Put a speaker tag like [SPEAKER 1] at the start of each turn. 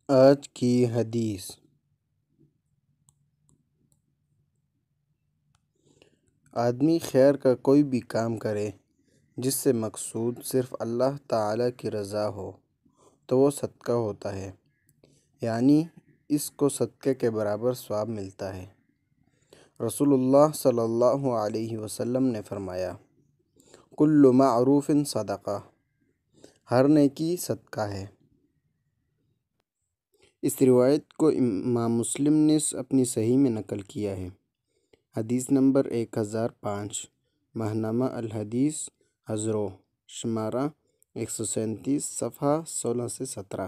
[SPEAKER 1] آج کی حدیث۔ آدمی خیر کا کوئی بھی کام کرے جس سے مقصود صرف اللہ تعالیٰ کی رضا ہو تو وہ صدقہ ہوتا ہے، یعنی اس کو صدقے کے برابر ثواب ملتا ہے۔ رسول اللہ صلی اللہ علیہ وسلم نے فرمایا، کل معروف صدقہ، ہر نیکی صدقہ ہے۔ اس روایت کو امام مسلم نے اپنی صحیح میں نقل کیا ہے۔ حدیث نمبر 1005، ماہنامہ الحدیث ازرو، شمارہ 137، صفحہ 16 سے 17۔